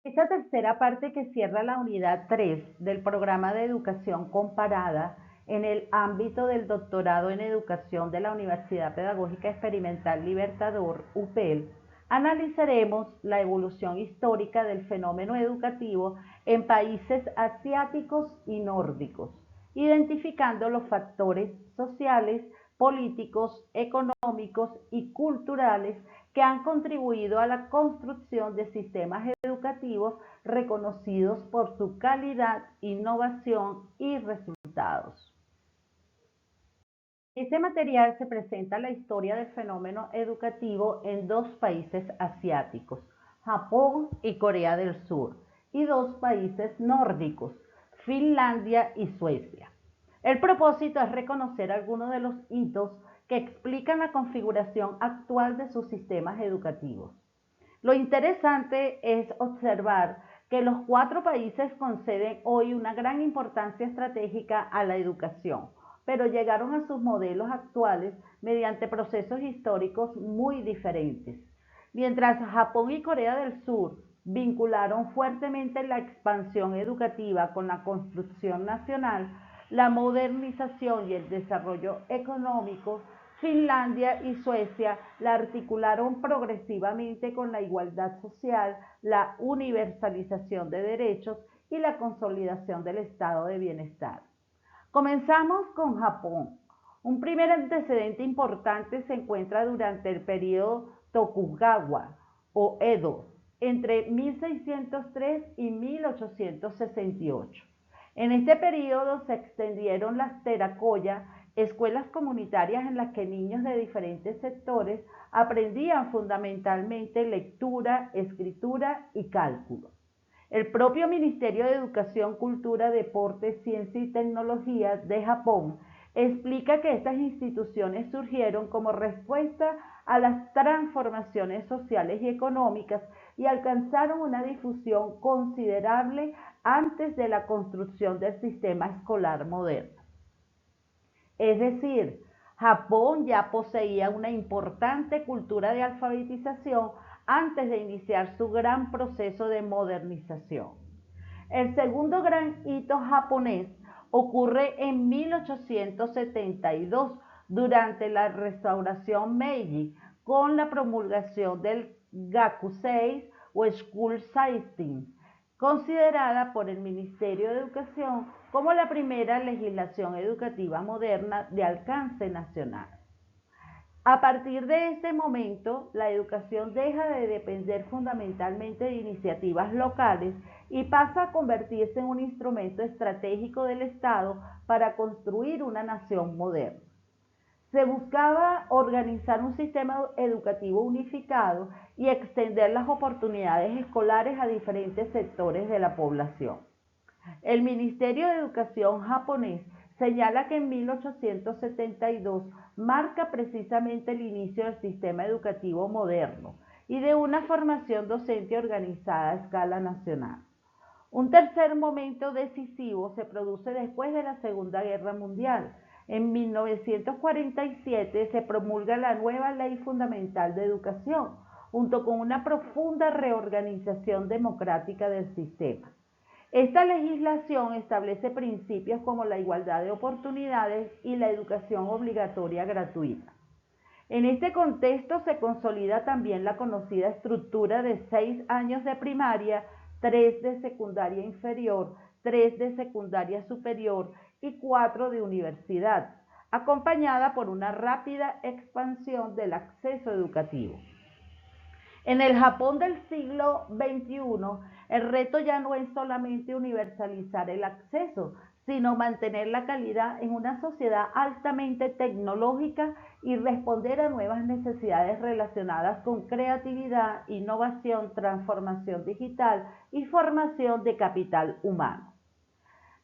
Esta tercera parte que cierra la unidad 3 del programa de educación comparada en el ámbito del doctorado en educación de la Universidad Pedagógica Experimental Libertador, UPEL, analizaremos la evolución histórica del fenómeno educativo en países asiáticos y nórdicos, identificando los factores sociales, políticos, económicos y culturales que han contribuido a la construcción de sistemas educativos reconocidos por su calidad, innovación y resultados. En este material se presenta la historia del fenómeno educativo en dos países asiáticos, Japón y Corea del Sur, y dos países nórdicos, Finlandia y Suecia. El propósito es reconocer algunos de los hitos que explican la configuración actual de sus sistemas educativos. Lo interesante es observar que los cuatro países conceden hoy una gran importancia estratégica a la educación, pero llegaron a sus modelos actuales mediante procesos históricos muy diferentes. Mientras Japón y Corea del Sur vincularon fuertemente la expansión educativa con la construcción nacional, la modernización y el desarrollo económico, Finlandia y Suecia la articularon progresivamente con la igualdad social, la universalización de derechos y la consolidación del estado de bienestar. Comenzamos con Japón. Un primer antecedente importante se encuentra durante el periodo Tokugawa o Edo, entre 1603 y 1868. En este periodo se extendieron las terakoya, escuelas comunitarias en las que niños de diferentes sectores aprendían fundamentalmente lectura, escritura y cálculo. El propio Ministerio de Educación, Cultura, Deporte, Ciencia y Tecnología de Japón explica que estas instituciones surgieron como respuesta a las transformaciones sociales y económicas y alcanzaron una difusión considerable antes de la construcción del sistema escolar moderno. Es decir, Japón ya poseía una importante cultura de alfabetización antes de iniciar su gran proceso de modernización. El segundo gran hito japonés ocurre en 1872 durante la restauración Meiji con la promulgación del Gakusei o School System, considerada por el Ministerio de Educación como la primera legislación educativa moderna de alcance nacional. A partir de este momento, la educación deja de depender fundamentalmente de iniciativas locales y pasa a convertirse en un instrumento estratégico del Estado para construir una nación moderna. Se buscaba organizar un sistema educativo unificado y extender las oportunidades escolares a diferentes sectores de la población. El Ministerio de Educación japonés señala que en 1872 marca precisamente el inicio del sistema educativo moderno y de una formación docente organizada a escala nacional. Un tercer momento decisivo se produce después de la Segunda Guerra Mundial. En 1947 se promulga la nueva Ley Fundamental de Educación, junto con una profunda reorganización democrática del sistema. Esta legislación establece principios como la igualdad de oportunidades y la educación obligatoria gratuita. En este contexto se consolida también la conocida estructura de 6 años de primaria, 3 de secundaria inferior, 3 de secundaria superior y 4 de universidad, acompañada por una rápida expansión del acceso educativo. En el Japón del siglo XXI, el reto ya no es solamente universalizar el acceso, sino mantener la calidad en una sociedad altamente tecnológica y responder a nuevas necesidades relacionadas con creatividad, innovación, transformación digital y formación de capital humano.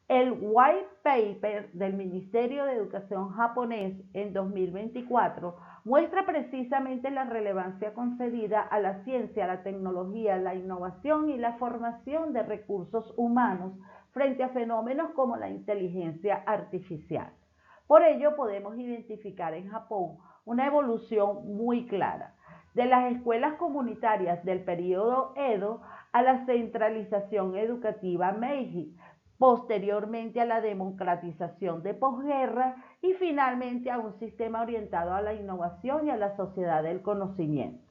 El White Paper del Ministerio de Educación japonés en 2024 muestra precisamente la relevancia concedida a la ciencia, la tecnología, la innovación y la formación de recursos humanos frente a fenómenos como la inteligencia artificial. Por ello podemos identificar en Japón una evolución muy clara de las escuelas comunitarias del periodo Edo a la centralización educativa Meiji, posteriormente a la democratización de posguerra y finalmente a un sistema orientado a la innovación y a la sociedad del conocimiento.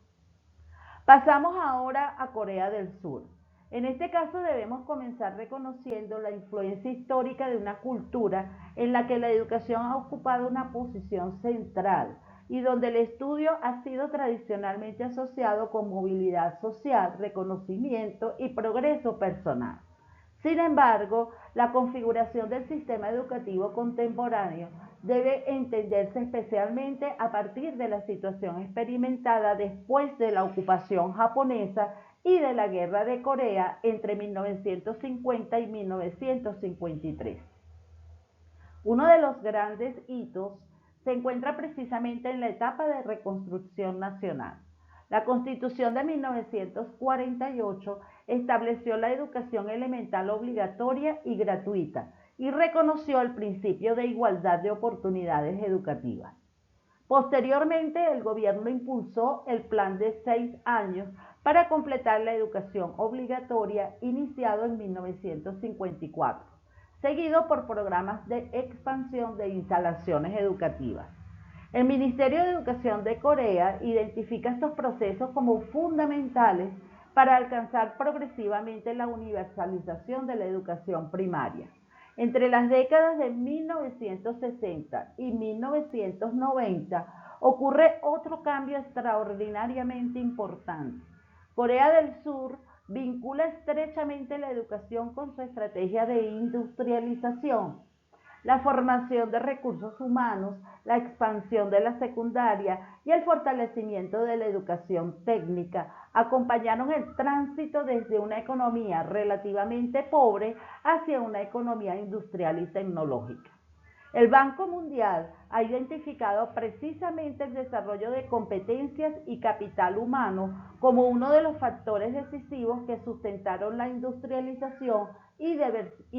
Pasamos ahora a Corea del Sur. En este caso debemos comenzar reconociendo la influencia histórica de una cultura en la que la educación ha ocupado una posición central y donde el estudio ha sido tradicionalmente asociado con movilidad social, reconocimiento y progreso personal. Sin embargo, la configuración del sistema educativo contemporáneo debe entenderse especialmente a partir de la situación experimentada después de la ocupación japonesa y de la Guerra de Corea entre 1950 y 1953. Uno de los grandes hitos se encuentra precisamente en la etapa de reconstrucción nacional. La Constitución de 1948 estableció la educación elemental obligatoria y gratuita y reconoció el principio de igualdad de oportunidades educativas. Posteriormente, el gobierno impulsó el plan de 6 años para completar la educación obligatoria iniciado en 1954, seguido por programas de expansión de instalaciones educativas. El Ministerio de Educación de Corea identifica estos procesos como fundamentales para alcanzar progresivamente la universalización de la educación primaria. Entre las décadas de 1960 y 1990 ocurre otro cambio extraordinariamente importante. Corea del Sur vincula estrechamente la educación con su estrategia de industrialización. La formación de recursos humanos, la expansión de la secundaria y el fortalecimiento de la educación técnica acompañaron el tránsito desde una economía relativamente pobre hacia una economía industrial y tecnológica. El Banco Mundial ha identificado precisamente el desarrollo de competencias y capital humano como uno de los factores decisivos que sustentaron la industrialización y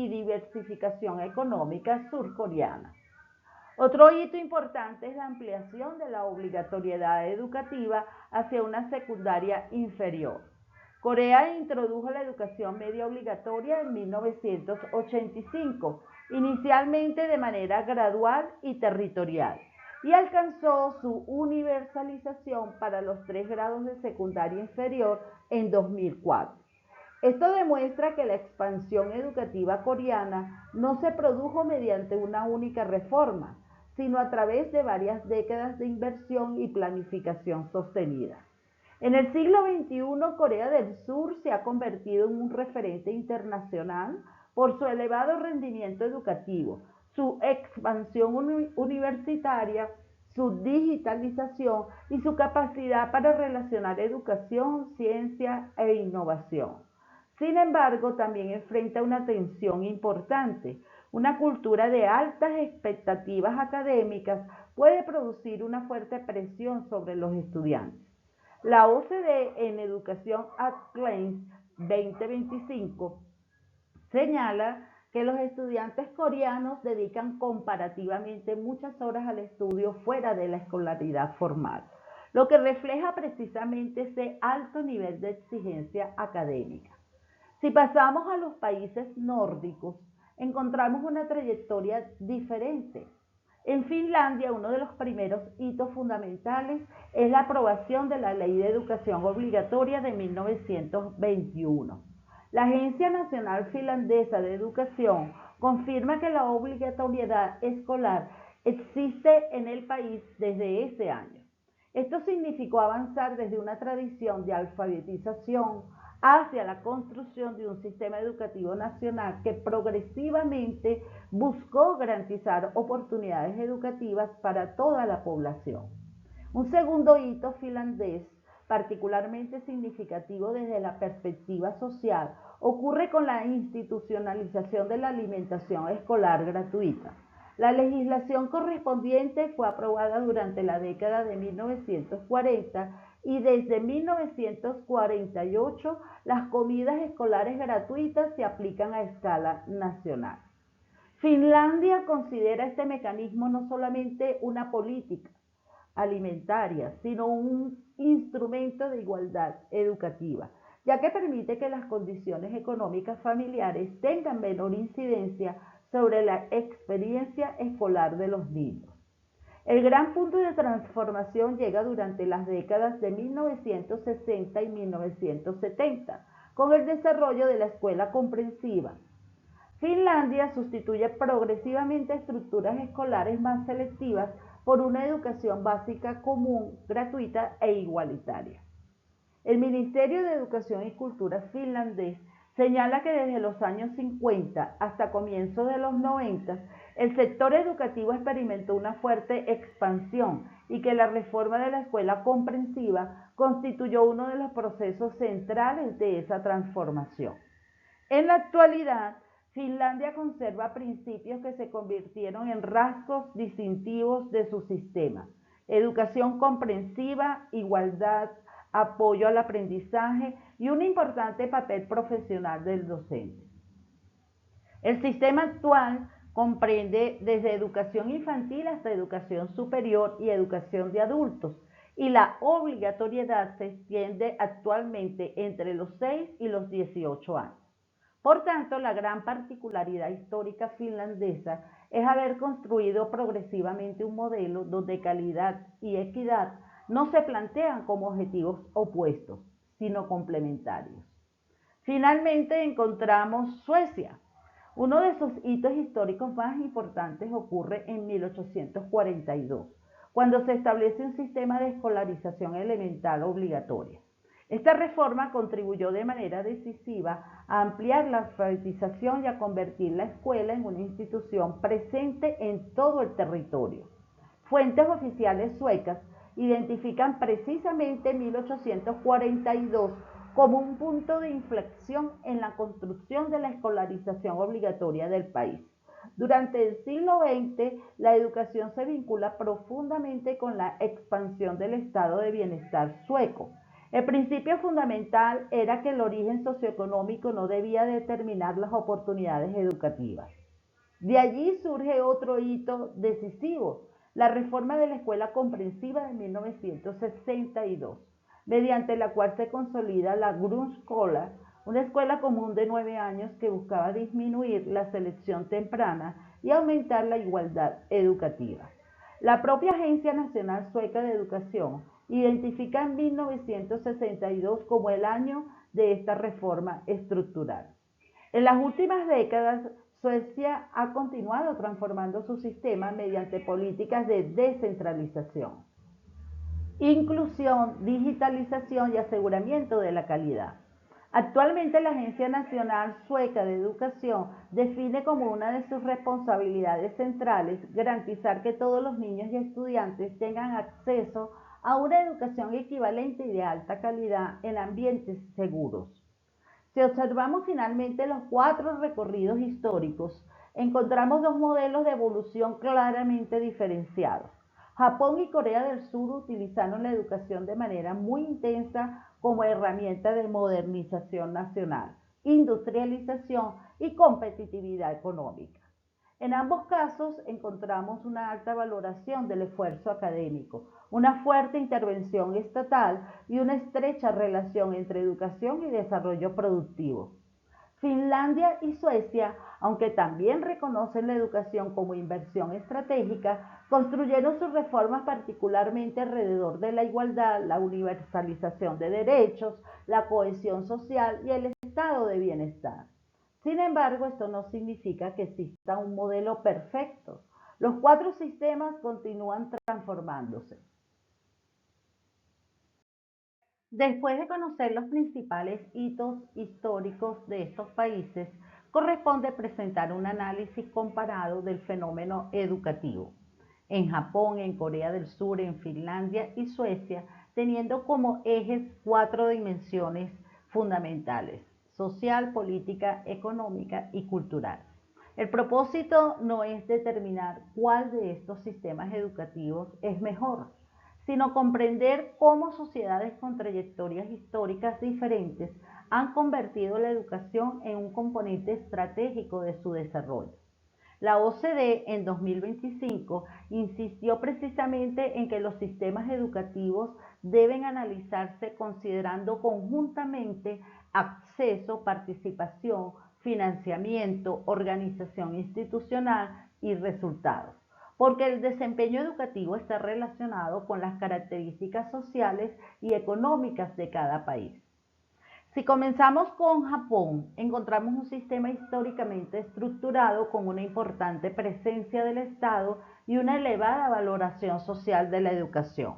diversificación económica surcoreana. Otro hito importante es la ampliación de la obligatoriedad educativa hacia una secundaria inferior. Corea introdujo la educación media obligatoria en 1985, inicialmente de manera gradual y territorial, y alcanzó su universalización para los 3 grados de secundaria inferior en 2004. Esto demuestra que la expansión educativa coreana no se produjo mediante una única reforma, sino a través de varias décadas de inversión y planificación sostenida. En el siglo XXI, Corea del Sur se ha convertido en un referente internacional por su elevado rendimiento educativo, su expansión universitaria, su digitalización y su capacidad para relacionar educación, ciencia e innovación. Sin embargo, también enfrenta una tensión importante. Una cultura de altas expectativas académicas puede producir una fuerte presión sobre los estudiantes. La OCDE en Educación at Glance 2025 señala que los estudiantes coreanos dedican comparativamente muchas horas al estudio fuera de la escolaridad formal, lo que refleja precisamente ese alto nivel de exigencia académica. Si pasamos a los países nórdicos, encontramos una trayectoria diferente. En Finlandia, uno de los primeros hitos fundamentales es la aprobación de la Ley de Educación Obligatoria de 1921. La Agencia Nacional Finlandesa de Educación confirma que la obligatoriedad escolar existe en el país desde ese año. Esto significó avanzar desde una tradición de alfabetización hacia la construcción de un sistema educativo nacional que progresivamente buscó garantizar oportunidades educativas para toda la población. Un segundo hito finlandés, particularmente significativo desde la perspectiva social, ocurre con la institucionalización de la alimentación escolar gratuita. La legislación correspondiente fue aprobada durante la década de 1940 y desde 1948 las comidas escolares gratuitas se aplican a escala nacional. Finlandia considera este mecanismo no solamente una política alimentaria, sino un instrumento de igualdad educativa. ya que permite que las condiciones económicas familiares tengan menor incidencia sobre la experiencia escolar de los niños. El gran punto de transformación llega durante las décadas de 1960 y 1970, con el desarrollo de la escuela comprensiva. Finlandia sustituye progresivamente estructuras escolares más selectivas por una educación básica común, gratuita e igualitaria. El Ministerio de Educación y Cultura finlandés señala que desde los años 50 hasta comienzos de los 90, el sector educativo experimentó una fuerte expansión y que la reforma de la escuela comprensiva constituyó uno de los procesos centrales de esa transformación. En la actualidad, Finlandia conserva principios que se convirtieron en rasgos distintivos de su sistema: educación comprensiva, igualdad, apoyo al aprendizaje y un importante papel profesional del docente. El sistema actual comprende desde educación infantil hasta educación superior y educación de adultos, y la obligatoriedad se extiende actualmente entre los 6 y los 18 años. Por tanto, la gran particularidad histórica finlandesa es haber construido progresivamente un modelo donde calidad y equidad no se plantean como objetivos opuestos, sino complementarios. Finalmente encontramos Suecia. Uno de sus hitos históricos más importantes ocurre en 1842, cuando se establece un sistema de escolarización elemental obligatoria. Esta reforma contribuyó de manera decisiva a ampliar la alfabetización y a convertir la escuela en una institución presente en todo el territorio. Fuentes oficiales suecas identifican precisamente 1842 como un punto de inflexión en la construcción de la escolarización obligatoria del país. Durante el siglo XX, la educación se vincula profundamente con la expansión del estado de bienestar sueco. El principio fundamental era que el origen socioeconómico no debía determinar las oportunidades educativas. De allí surge otro hito decisivo: la reforma de la escuela comprensiva de 1962, mediante la cual se consolida la Grundskola, una escuela común de 9 años que buscaba disminuir la selección temprana y aumentar la igualdad educativa. La propia Agencia Nacional Sueca de Educación identifica en 1962 como el año de esta reforma estructural. En las últimas décadas, Suecia ha continuado transformando su sistema mediante políticas de descentralización, inclusión, digitalización y aseguramiento de la calidad. Actualmente, la Agencia Nacional Sueca de Educación define como una de sus responsabilidades centrales garantizar que todos los niños y estudiantes tengan acceso a una educación equivalente y de alta calidad en ambientes seguros. Si observamos finalmente los 4 recorridos históricos, encontramos 2 modelos de evolución claramente diferenciados. Japón y Corea del Sur utilizaron la educación de manera muy intensa como herramienta de modernización nacional, industrialización y competitividad económica. En ambos casos encontramos una alta valoración del esfuerzo académico, una fuerte intervención estatal y una estrecha relación entre educación y desarrollo productivo. Finlandia y Suecia, aunque también reconocen la educación como inversión estratégica, construyeron sus reformas particularmente alrededor de la igualdad, la universalización de derechos, la cohesión social y el estado de bienestar. Sin embargo, esto no significa que exista un modelo perfecto. Los 4 sistemas continúan transformándose. Después de conocer los principales hitos históricos de estos países, corresponde presentar un análisis comparado del fenómeno educativo en Japón, en Corea del Sur, en Finlandia y Suecia, teniendo como ejes 4 dimensiones fundamentales: social, política, económica y cultural. El propósito no es determinar cuál de estos sistemas educativos es mejor, sino comprender cómo sociedades con trayectorias históricas diferentes han convertido la educación en un componente estratégico de su desarrollo. La OCDE en 2025 insistió precisamente en que los sistemas educativos deben analizarse considerando conjuntamente acceso, participación, financiamiento, organización institucional y resultados, porque el desempeño educativo está relacionado con las características sociales y económicas de cada país. Si comenzamos con Japón, encontramos un sistema históricamente estructurado con una importante presencia del Estado y una elevada valoración social de la educación.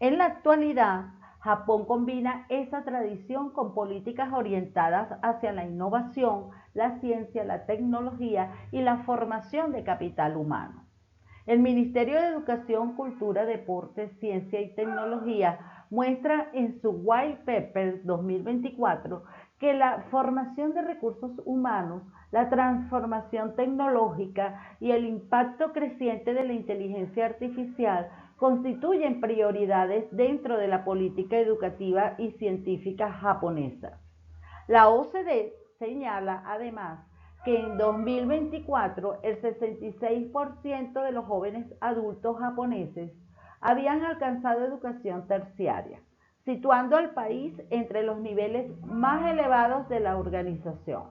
En la actualidad, Japón combina esa tradición con políticas orientadas hacia la innovación, la ciencia, la tecnología y la formación de capital humano. El Ministerio de Educación, Cultura, Deportes, Ciencia y Tecnología muestra en su White Paper 2024 que la formación de recursos humanos, la transformación tecnológica y el impacto creciente de la inteligencia artificial constituyen prioridades dentro de la política educativa y científica japonesa. La OCDE señala además que en 2024 el 66% de los jóvenes adultos japoneses habían alcanzado educación terciaria, situando al país entre los niveles más elevados de la organización.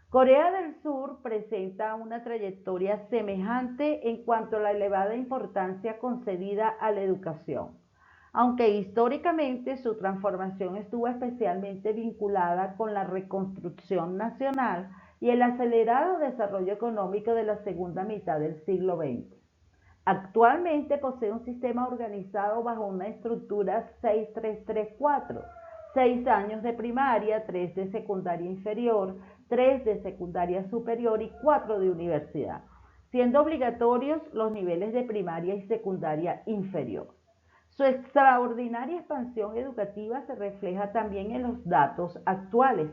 Corea del Sur presenta una trayectoria semejante en cuanto a la elevada importancia concedida a la educación, aunque históricamente su transformación estuvo especialmente vinculada con la reconstrucción nacional y el acelerado desarrollo económico de la segunda mitad del siglo XX. Actualmente posee un sistema organizado bajo una estructura 6-3-3-4, 6 años de primaria, 3 de secundaria inferior, 3 de secundaria superior y 4 de universidad, siendo obligatorios los niveles de primaria y secundaria inferior. Su extraordinaria expansión educativa se refleja también en los datos actuales.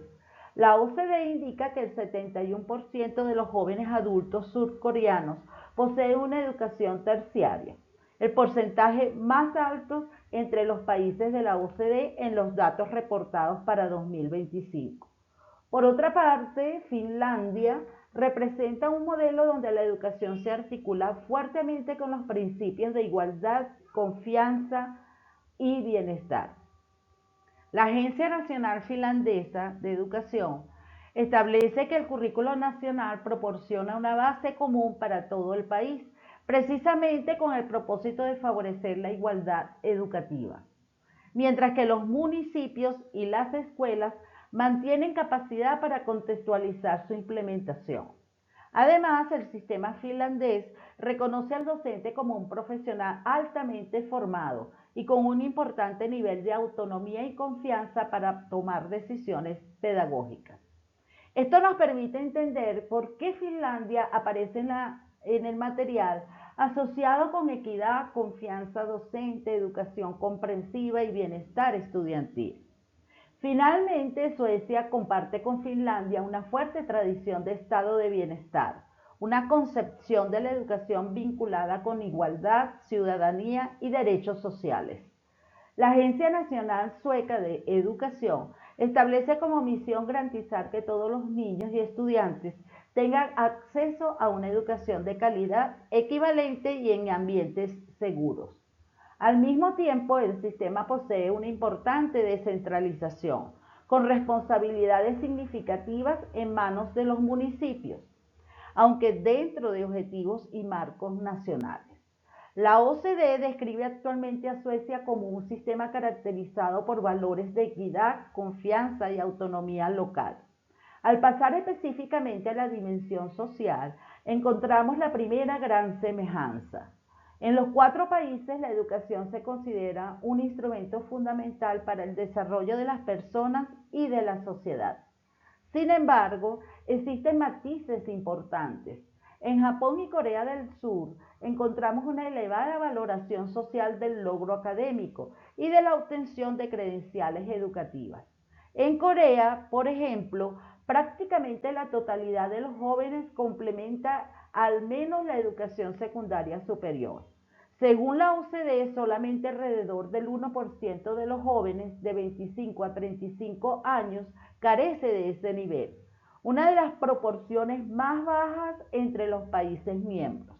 La OCDE indica que el 71% de los jóvenes adultos surcoreanos posee una educación terciaria, el porcentaje más alto entre los países de la OCDE en los datos reportados para 2025. Por otra parte, Finlandia representa un modelo donde la educación se articula fuertemente con los principios de igualdad, confianza y bienestar. La Agencia Nacional Finlandesa de Educación establece que el currículo nacional proporciona una base común para todo el país, precisamente con el propósito de favorecer la igualdad educativa, mientras que los municipios y las escuelas mantienen capacidad para contextualizar su implementación. Además, el sistema finlandés reconoce al docente como un profesional altamente formado y con un importante nivel de autonomía y confianza para tomar decisiones pedagógicas. Esto nos permite entender por qué Finlandia aparece en el material asociado con equidad, confianza docente, educación comprensiva y bienestar estudiantil. Finalmente, Suecia comparte con Finlandia una fuerte tradición de estado de bienestar, una concepción de la educación vinculada con igualdad, ciudadanía y derechos sociales. La Agencia Nacional Sueca de Educación establece como misión garantizar que todos los niños y estudiantes tengan acceso a una educación de calidad equivalente y en ambientes seguros. Al mismo tiempo, el sistema posee una importante descentralización, con responsabilidades significativas en manos de los municipios, aunque dentro de objetivos y marcos nacionales. La OCDE describe actualmente a Suecia como un sistema caracterizado por valores de equidad, confianza y autonomía local. Al pasar específicamente a la dimensión social, encontramos la primera gran semejanza. En los 4 países, la educación se considera un instrumento fundamental para el desarrollo de las personas y de la sociedad. Sin embargo, existen matices importantes. En Japón y Corea del Sur encontramos una elevada valoración social del logro académico y de la obtención de credenciales educativas. En Corea, por ejemplo, prácticamente la totalidad de los jóvenes complementa al menos la educación secundaria superior. Según la OCDE, solamente alrededor del 1% de los jóvenes de 25 a 35 años carece de ese nivel, una de las proporciones más bajas entre los países miembros.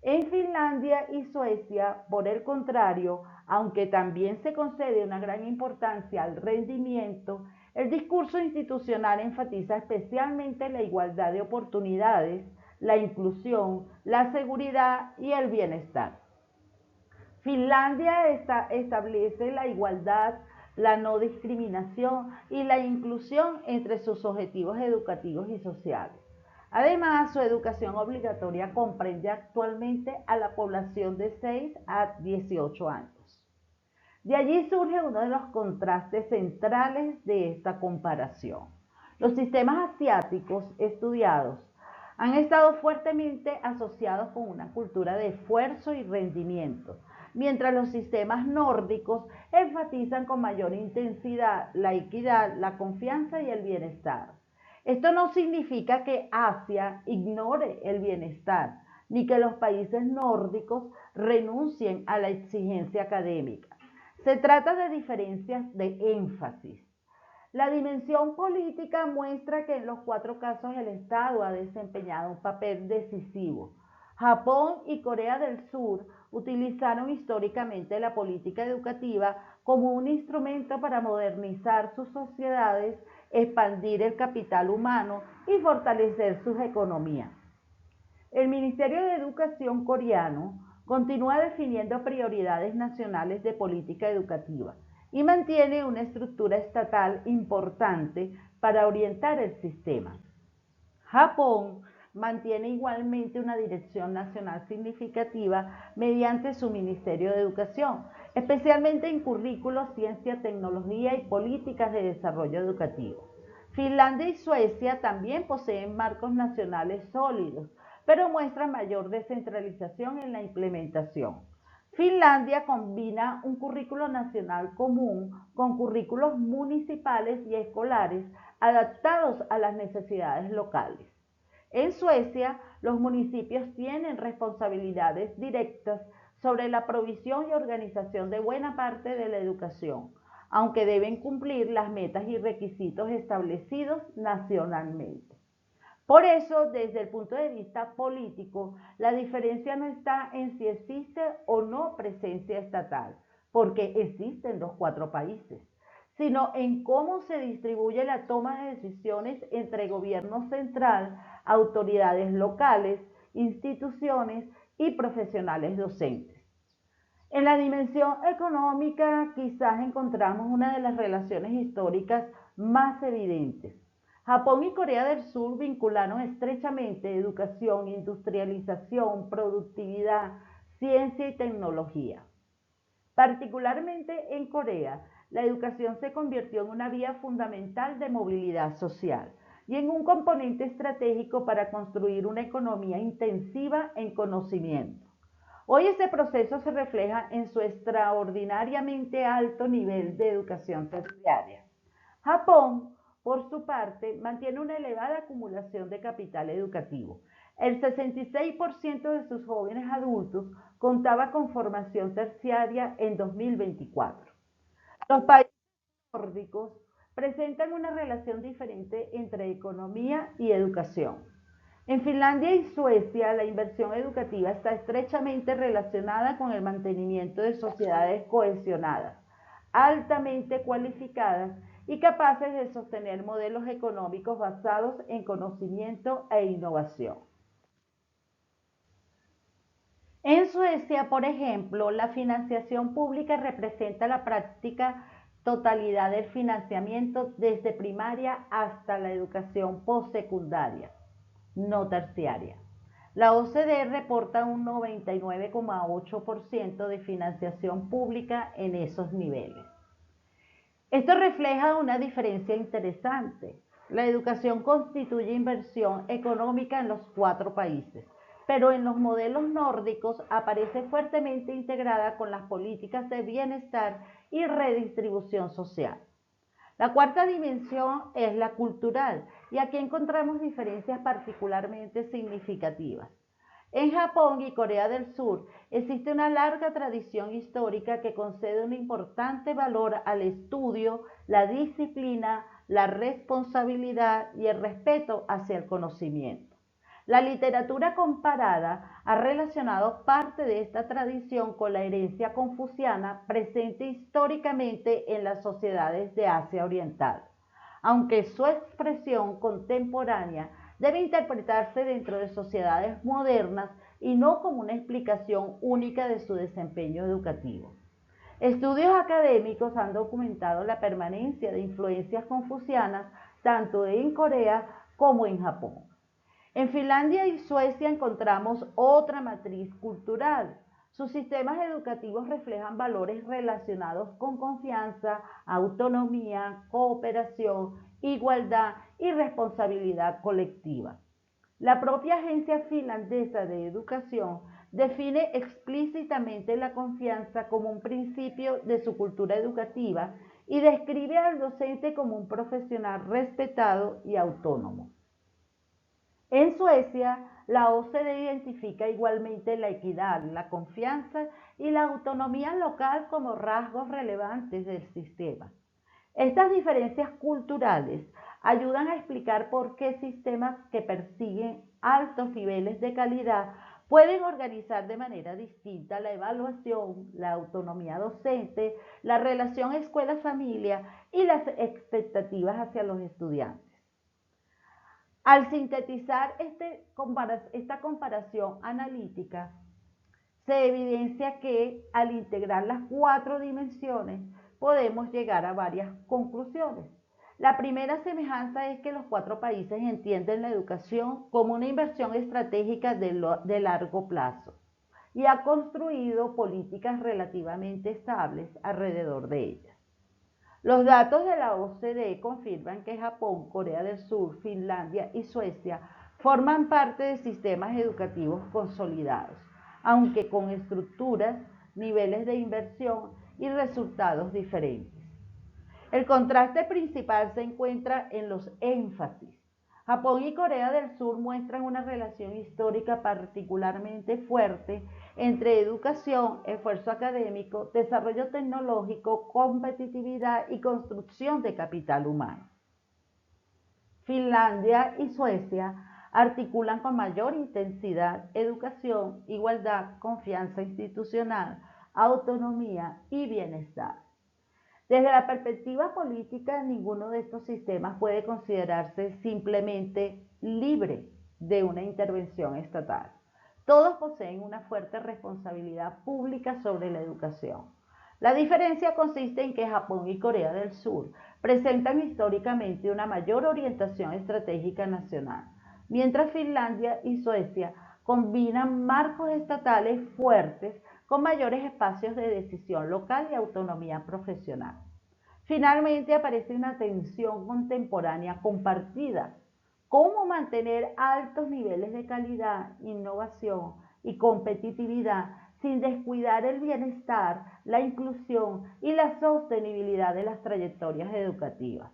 En Finlandia y Suecia, por el contrario, aunque también se concede una gran importancia al rendimiento, el discurso institucional enfatiza especialmente la igualdad de oportunidades, la inclusión, la seguridad y el bienestar. Finlandia establece la igualdad, la no discriminación y la inclusión entre sus objetivos educativos y sociales. Además, su educación obligatoria comprende actualmente a la población de 6 a 18 años. De allí surge uno de los contrastes centrales de esta comparación. Los sistemas asiáticos estudiados han estado fuertemente asociados con una cultura de esfuerzo y rendimiento, mientras los sistemas nórdicos enfatizan con mayor intensidad la equidad, la confianza y el bienestar. Esto no significa que Asia ignore el bienestar, ni que los países nórdicos renuncien a la exigencia académica. Se trata de diferencias de énfasis. La dimensión política muestra que en los cuatro casos el Estado ha desempeñado un papel decisivo. Japón y Corea del Sur utilizaron históricamente la política educativa como un instrumento para modernizar sus sociedades, expandir el capital humano y fortalecer sus economías. El Ministerio de Educación coreano continúa definiendo prioridades nacionales de política educativa y mantiene una estructura estatal importante para orientar el sistema. Japón mantiene igualmente una dirección nacional significativa mediante su Ministerio de Educación, especialmente en currículos, ciencia, tecnología y políticas de desarrollo educativo. Finlandia y Suecia también poseen marcos nacionales sólidos, pero muestran mayor descentralización en la implementación. Finlandia combina un currículo nacional común con currículos municipales y escolares adaptados a las necesidades locales. En Suecia, los municipios tienen responsabilidades directas sobre la provisión y organización de buena parte de la educación, aunque deben cumplir las metas y requisitos establecidos nacionalmente. Por eso, desde el punto de vista político, la diferencia no está en si existe o no presencia estatal, porque existen los cuatro países, sino en cómo se distribuye la toma de decisiones entre gobierno central, autoridades locales, instituciones y profesionales docentes. En la dimensión económica quizás encontramos una de las relaciones históricas más evidentes. Japón y Corea del Sur vincularon estrechamente educación, industrialización, productividad, ciencia y tecnología. Particularmente en Corea, la educación se convirtió en una vía fundamental de movilidad social y en un componente estratégico para construir una economía intensiva en conocimiento. Hoy ese proceso se refleja en su extraordinariamente alto nivel de educación terciaria. Japón, por su parte, mantiene una elevada acumulación de capital educativo. El 66% de sus jóvenes adultos contaba con formación terciaria en 2024. Los países nórdicos presentan una relación diferente entre economía y educación. En Finlandia y Suecia, la inversión educativa está estrechamente relacionada con el mantenimiento de sociedades cohesionadas, altamente cualificadas y capaces de sostener modelos económicos basados en conocimiento e innovación. En Suecia, por ejemplo, la financiación pública representa la práctica totalidad del financiamiento desde primaria hasta la educación postsecundaria, no terciaria. La OCDE reporta un 99,8% de financiación pública en esos niveles. Esto refleja una diferencia interesante. La educación constituye inversión económica en los cuatro países, pero en los modelos nórdicos aparece fuertemente integrada con las políticas de bienestar y redistribución social. La cuarta dimensión es la cultural, y aquí encontramos diferencias particularmente significativas. En Japón y Corea del Sur existe una larga tradición histórica que concede un importante valor al estudio, la disciplina, la responsabilidad y el respeto hacia el conocimiento. La literatura comparada ha relacionado parte de esta tradición con la herencia confuciana presente históricamente en las sociedades de Asia Oriental, aunque su expresión contemporánea debe interpretarse dentro de sociedades modernas y no como una explicación única de su desempeño educativo. Estudios académicos han documentado la permanencia de influencias confucianas tanto en Corea como en Japón. En Finlandia y Suecia encontramos otra matriz cultural. Sus sistemas educativos reflejan valores relacionados con confianza, autonomía, cooperación, igualdad y responsabilidad colectiva. La propia Agencia Finlandesa de Educación define explícitamente la confianza como un principio de su cultura educativa y describe al docente como un profesional respetado y autónomo. En Suecia, la OCDE identifica igualmente la equidad, la confianza y la autonomía local como rasgos relevantes del sistema. Estas diferencias culturales ayudan a explicar por qué sistemas que persiguen altos niveles de calidad pueden organizar de manera distinta la evaluación, la autonomía docente, la relación escuela-familia y las expectativas hacia los estudiantes. Al sintetizar esta comparación analítica, se evidencia que al integrar las 4 dimensiones podemos llegar a varias conclusiones. La primera semejanza es que los 4 países entienden la educación como una inversión estratégica de largo plazo y ha construido políticas relativamente estables alrededor de ella. Los datos de la OCDE confirman que Japón, Corea del Sur, Finlandia y Suecia forman parte de sistemas educativos consolidados, aunque con estructuras, niveles de inversión y resultados diferentes. El contraste principal se encuentra en los énfasis. Japón y Corea del Sur muestran una relación histórica particularmente fuerte entre educación, esfuerzo académico, desarrollo tecnológico, competitividad y construcción de capital humano. Finlandia y Suecia articulan con mayor intensidad educación, igualdad, confianza institucional, autonomía y bienestar. Desde la perspectiva política, ninguno de estos sistemas puede considerarse simplemente libre de una intervención estatal. Todos poseen una fuerte responsabilidad pública sobre la educación. La diferencia consiste en que Japón y Corea del Sur presentan históricamente una mayor orientación estratégica nacional, mientras Finlandia y Suecia combinan marcos estatales fuertes con mayores espacios de decisión local y autonomía profesional. Finalmente aparece una tensión contemporánea compartida: cómo mantener altos niveles de calidad, innovación y competitividad sin descuidar el bienestar, la inclusión y la sostenibilidad de las trayectorias educativas.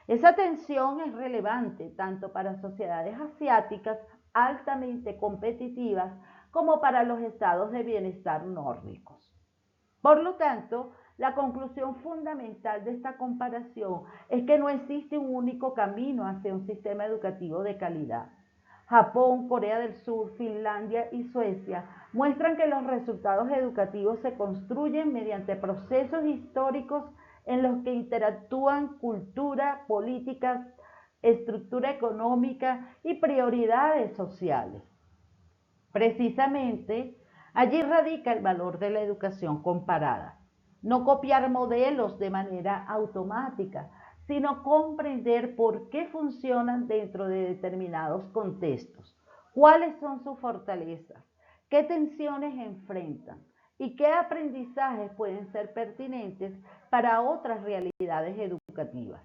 Esa tensión es relevante tanto para sociedades asiáticas altamente competitivas como para los estados de bienestar nórdicos. Por lo tanto, la conclusión fundamental de esta comparación es que no existe un único camino hacia un sistema educativo de calidad. Japón, Corea del Sur, Finlandia y Suecia muestran que los resultados educativos se construyen mediante procesos históricos en los que interactúan cultura, políticas, estructura económica y prioridades sociales. Precisamente, allí radica el valor de la educación comparada. No copiar modelos de manera automática, sino comprender por qué funcionan dentro de determinados contextos, cuáles son sus fortalezas, qué tensiones enfrentan y qué aprendizajes pueden ser pertinentes para otras realidades educativas.